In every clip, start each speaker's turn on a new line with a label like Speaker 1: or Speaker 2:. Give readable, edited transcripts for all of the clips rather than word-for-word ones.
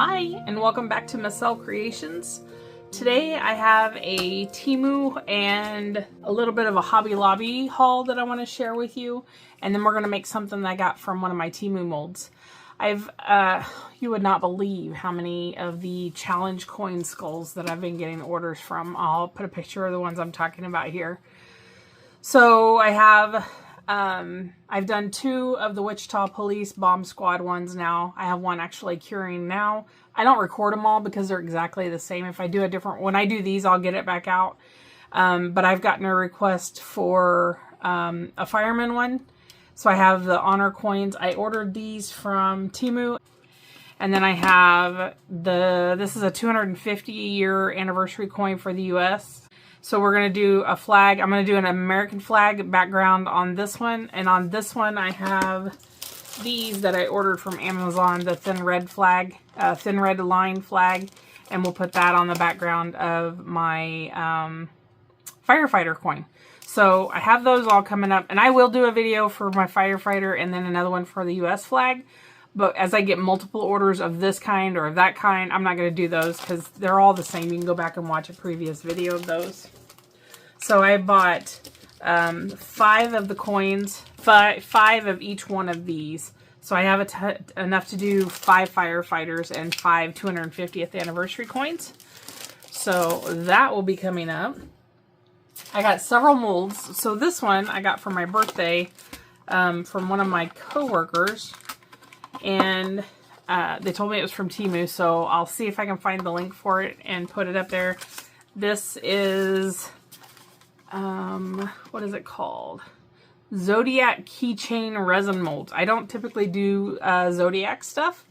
Speaker 1: Hi, and welcome back to Massell Creations. Today I have a Temu and a little bit of a Hobby Lobby haul that I want to share with you, and then we're going to make something that I got from one of my Temu molds. You would not believe how many of the challenge coin skulls that I've been getting orders from. I'll put a picture of the ones I'm talking about here. So I have I've done 2 of the Wichita Police Bomb Squad ones now. I have one actually curing now. I don't record them all because they're exactly the same. If I do a different, when I do these, I'll get it back out. But I've gotten a request for a fireman one. So I have the honor coins. I ordered these from Temu. And then I have this is a 250-year anniversary coin for the US. So we're going to do a flag. I'm going to do an American flag background on this one. And on this one, I have these that I ordered from Amazon, the thin red flag, thin red line flag. And we'll put that on the background of my firefighter coin. So I have those all coming up. And I will do a video for my firefighter and then another one for the US flag. But as I get multiple orders of this kind or of that kind, I'm not going to do those because they're all the same. You can go back and watch a previous video of those. So I bought 5 of the coins, 5 of each one of these. So I have enough to do 5 firefighters and 5 250th anniversary coins. So that will be coming up. I got several molds. So this one I got for my birthday from one of my coworkers. And they told me it was from Temu, so I'll see if I can find the link for it and put it up there. This is, what is it called? Zodiac keychain resin molds. I don't typically do Zodiac stuff,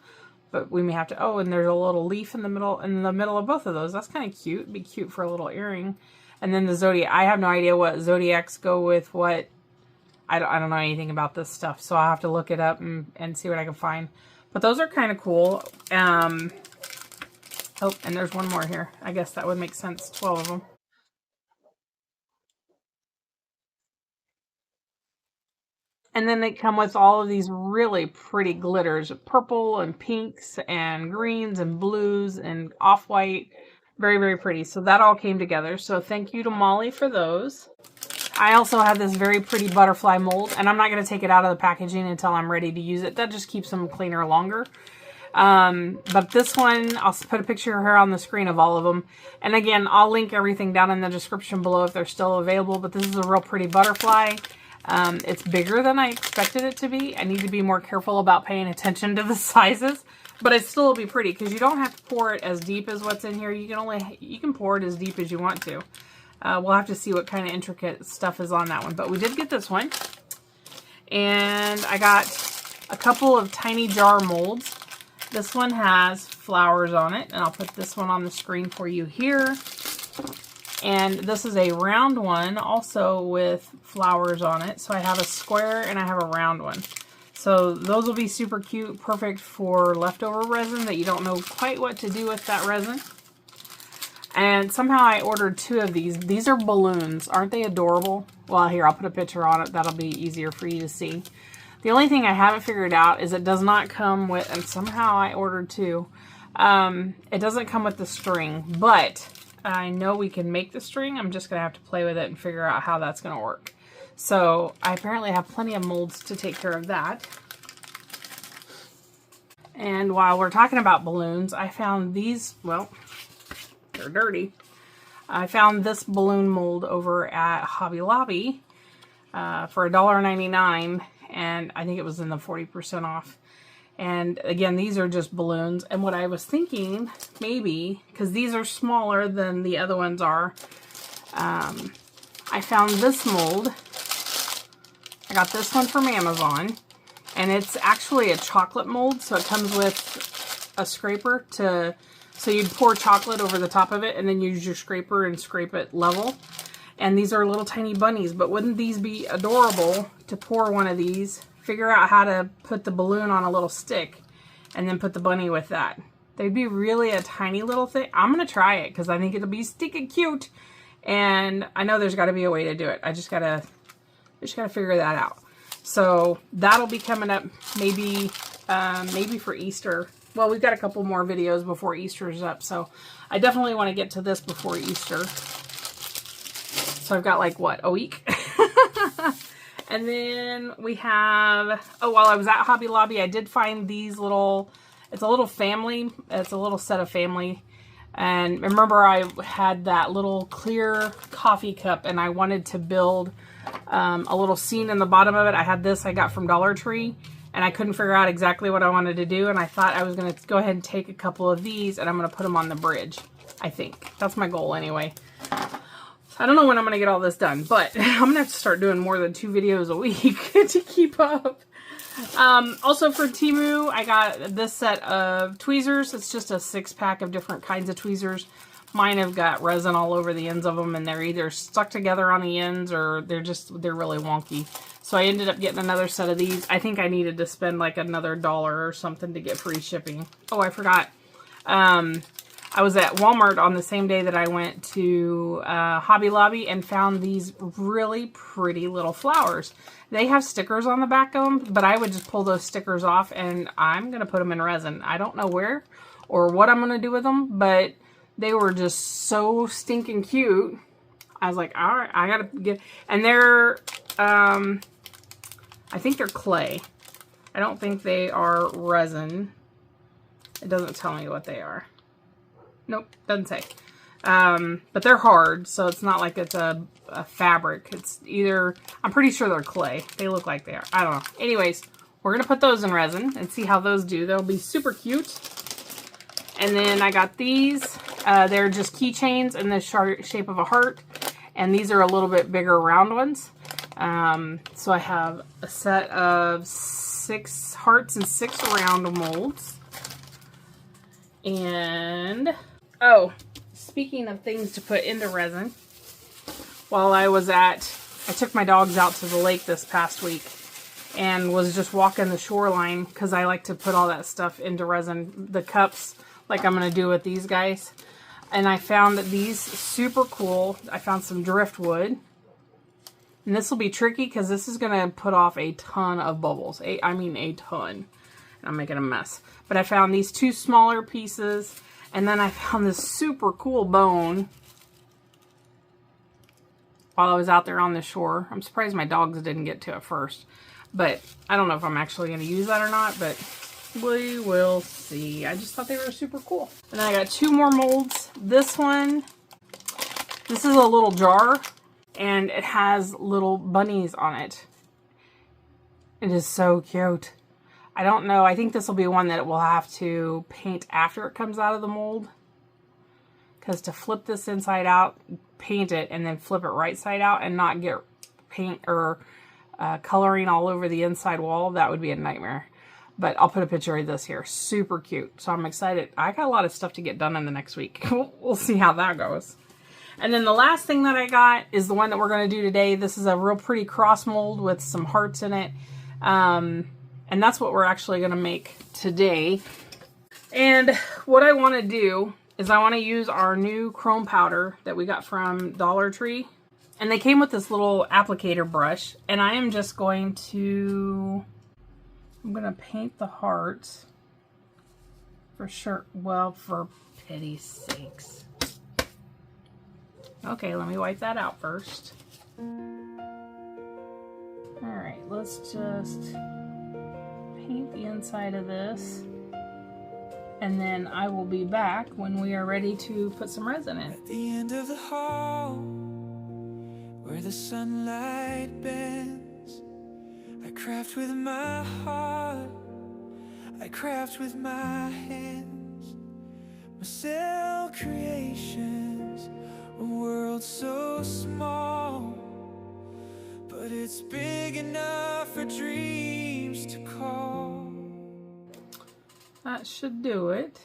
Speaker 1: but we may have to. Oh, and there's a little leaf in the middle of both of those. That's kind of cute. It'd be cute for a little earring. And then the Zodiac. I have no idea what Zodiacs go with what. I don't know anything about this stuff, so I'll have to look it up and see what I can find. But those are kind of cool. Oh, and there's one more here. I guess that would make sense, 12 of them. And then they come with all of these really pretty glitters, purple and pinks and greens and blues and off-white. Very, very pretty. So that all came together. So thank you to Molly for those. I also have this very pretty butterfly mold, and I'm not going to take it out of the packaging until I'm ready to use it. That just keeps them cleaner longer. But this one, I'll put a picture here on the screen of all of them. And again, I'll link everything down in the description below if they're still available. But this is a real pretty butterfly. It's bigger than I expected it to be. I need to be more careful about paying attention to the sizes. But it still will be pretty because you don't have to pour it as deep as what's in here. You can pour it as deep as you want to. We'll have to see what kind of intricate stuff is on that one. But we did get this one. And I got a couple of tiny jar molds. This one has flowers on it. And I'll put this one on the screen for you here. And this is a round one also with flowers on it. So I have a square and I have a round one. So those will be super cute. Perfect for leftover resin that you don't know quite what to do with that resin. And somehow I ordered 2 of these. These are balloons. Aren't they adorable? Well, here, I'll put a picture on it. That'll be easier for you to see. The only thing I haven't figured out is it does not come with, and somehow I ordered 2. It doesn't come with the string, but I know we can make the string. I'm just going to have to play with it and figure out how that's going to work. So I apparently have plenty of molds to take care of that. And while we're talking about balloons, I found these, well, they're dirty. I found this balloon mold over at Hobby Lobby for $1.99, and I think it was in the 40% off. And again, these are just balloons. And what I was thinking, maybe, because these are smaller than the other ones are, I found this mold. I got this one from Amazon, and it's actually a chocolate mold, so it comes with a scraper to... So you'd pour chocolate over the top of it and then use your scraper and scrape it level. And these are little tiny bunnies, but wouldn't these be adorable to pour one of these, figure out how to put the balloon on a little stick, and then put the bunny with that? They'd be really a tiny little thing. I'm going to try it because I think it'll be sticky cute. And I know there's got to be a way to do it. I just gotta figure that out. So that'll be coming up maybe for Easter well, we've got a couple more videos before Easter's up, so I definitely want to get to this before Easter. So I've got like, what, a week? And then we have, oh, while I was at Hobby Lobby, I did find these little, it's a little family, it's a little set of family. And remember I had that little clear coffee cup and I wanted to build a little scene in the bottom of it. I had this I got from Dollar Tree and I couldn't figure out exactly what I wanted to do. And I thought I was going to go ahead and take a couple of these and I'm going to put them on the bridge. I think that's my goal anyway. I don't know when I'm going to get all this done, but I'm going to have to start doing more than 2 videos a week to keep up. Also for Temu, I got this set of tweezers. It's just a 6-pack of different kinds of tweezers. Mine have got resin all over the ends of them, and they're either stuck together on the ends or they're really wonky. So I ended up getting another set of these. I think I needed to spend like another $1 or something to get free shipping. Oh, I forgot. I was at Walmart on the same day that I went to Hobby Lobby and found these really pretty little flowers. They have stickers on the back of them, but I would just pull those stickers off and I'm going to put them in resin. I don't know where or what I'm going to do with them, but they were just so stinking cute. I was like, all right, I got to get, and they're, I think they're clay. I don't think they are resin. It doesn't tell me what they are. Nope, doesn't say. But they're hard, so it's not like it's a fabric. It's either, I'm pretty sure they're clay. They look like they are. I don't know. Anyways, we're going to put those in resin and see how those do. They'll be super cute. And then I got these. They're just keychains in the shape of a heart. And these are a little bit bigger round ones. So I have a set of 6 hearts and 6 round molds. And, oh, speaking of things to put into resin, while I took my dogs out to the lake this past week and was just walking the shoreline because I like to put all that stuff into resin, the cups, like I'm going to do with these guys. And I found that these super cool. I found some driftwood. And this will be tricky because this is going to put off a ton of bubbles. I mean a ton. I'm making a mess. But I found these 2 smaller pieces. And then I found this super cool bone while I was out there on the shore. I'm surprised my dogs didn't get to it first. But I don't know if I'm actually going to use that or not. But we will see. I just thought they were super cool. And then I got 2 more molds. This one, this is a little jar. And it has little bunnies on it. It is so cute. I don't know. I think this will be one that we'll have to paint after it comes out of the mold. Because to flip this inside out, paint it, and then flip it right side out and not get paint or coloring all over the inside wall, that would be a nightmare. But I'll put a picture of this here. Super cute. So I'm excited. I got a lot of stuff to get done in the next week. We'll see how that goes. And then the last thing that I got is the one that we're going to do today. This is a real pretty cross mold with some hearts in it. And that's what we're actually going to make today. And what I want to do is I want to use our new chrome powder that we got from Dollar Tree. And they came with this little applicator brush. And I am just going to, I'm going to paint the hearts for sure. Well, for pity's sakes. Okay, let me wipe that out first. Alright, let's just paint the inside of this. And then I will be back when we are ready to put some resin in.
Speaker 2: At the end of the hall, where the sunlight bends, I craft with my heart, I craft with my hands. Massell creations, a world so small, but it's big enough for dreams to call.
Speaker 1: That should do it.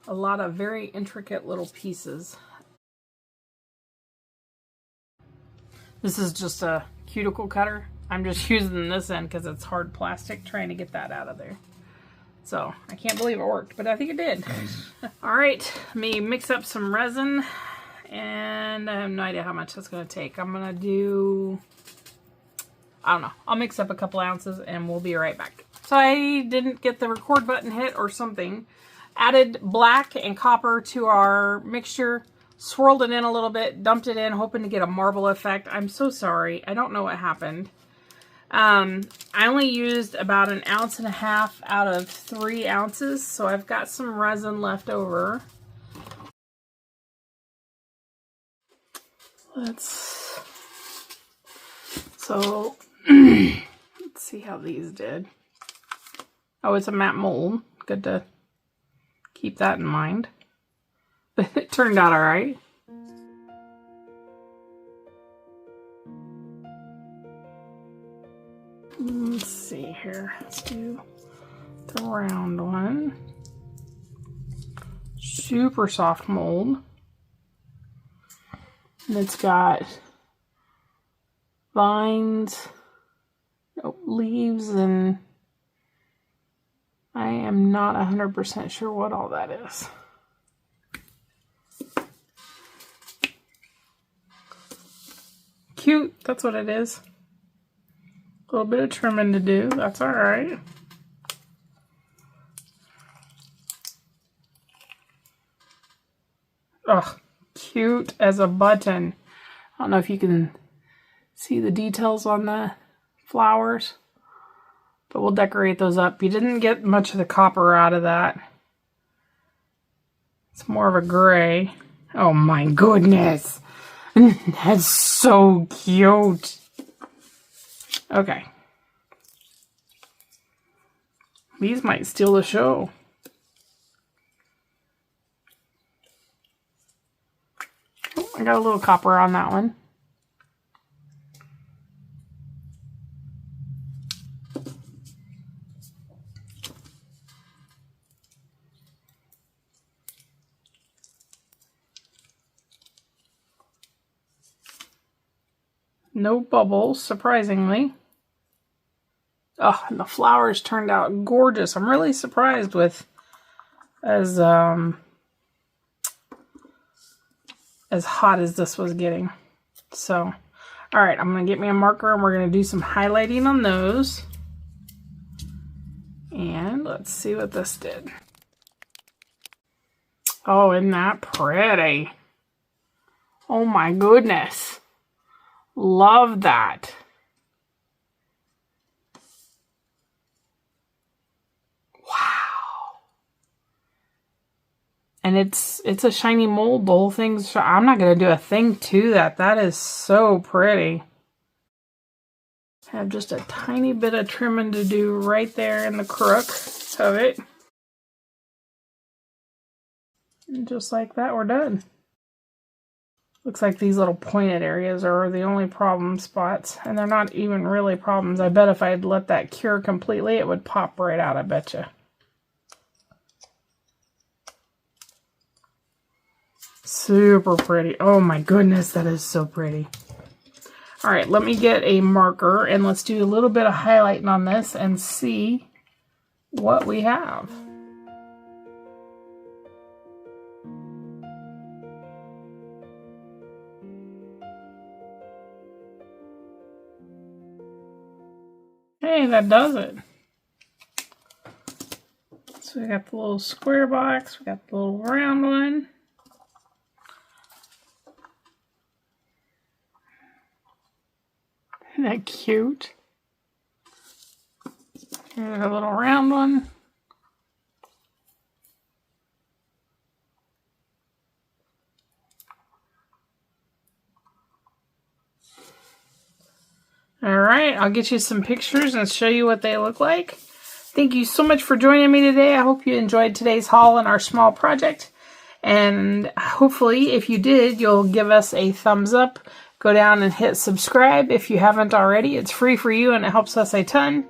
Speaker 1: A lot of very intricate little pieces. This is just a cuticle cutter. I'm just using this end because it's hard plastic, trying to get that out of there. So I can't believe it worked, but I think it did. All right, let me mix up some resin. And I have no idea how much that's going to take. I'm going to do, I don't know. I'll mix up a couple ounces and we'll be right back. So I didn't get the record button hit or something. Added black and copper to our mixture. Swirled it in a little bit. Dumped it in, hoping to get a marble effect. I'm so sorry. I don't know what happened. I only used about 1.5 ounces out of 3 ounces. So I've got some resin left over. So let's see how these did. Oh, it's a matte mold. Good to keep that in mind. But it turned out all right. Let's see here. Let's do the round one. Super soft mold. And it's got vines, leaves, and I am not 100% sure what all that is. Cute, that's what it is. A little bit of trimming to do, that's all right. Ugh, cute as a button. I don't know if you can see the details on the flowers, but we'll decorate those up. You didn't get much of the copper out of that. It's more of a gray. Oh my goodness. That's so cute. Okay. These might steal the show. Oh, I got a little copper on that one. No bubbles, surprisingly. Oh, and the flowers turned out gorgeous. I'm really surprised with as hot as this was getting. So, all right, I'm going to get me a marker and we're going to do some highlighting on those. And let's see what this did. Oh, isn't that pretty? Oh my goodness. Love that. Wow. And it's a shiny mold. The whole thing's I'm not going to do a thing to that. That is so pretty. Have just a tiny bit of trimming to do right there in the crook of it. And just like that, we're done. Looks like these little pointed areas are the only problem spots, and they're not even really problems. I bet if I'd let that cure completely, it would pop right out, I betcha. Super pretty. Oh my goodness, that is so pretty. All right, let me get a marker, and let's do a little bit of highlighting on this and see what we have. Hey, that does it. So we got the little square box, we got the little round one. Isn't that cute? Here's a little round one. Alright, I'll get you some pictures and show you what they look like. Thank you so much for joining me today. I hope you enjoyed today's haul and our small project. And hopefully, if you did, you'll give us a thumbs up. Go down and hit subscribe if you haven't already. It's free for you and it helps us a ton.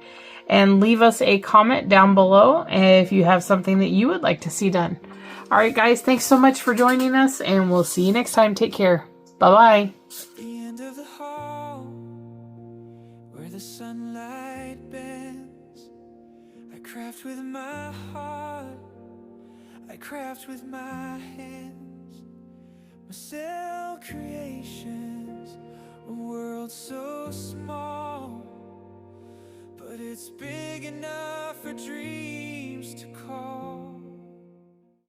Speaker 1: And leave us a comment down below if you have something that you would like to see done. Alright guys, thanks so much for joining us and we'll see you next time. Take care. Bye-bye.
Speaker 2: The sunlight bends. I craft with my heart, I craft with my hands. Massell creations, a world so small, but but it's big enough for dreams.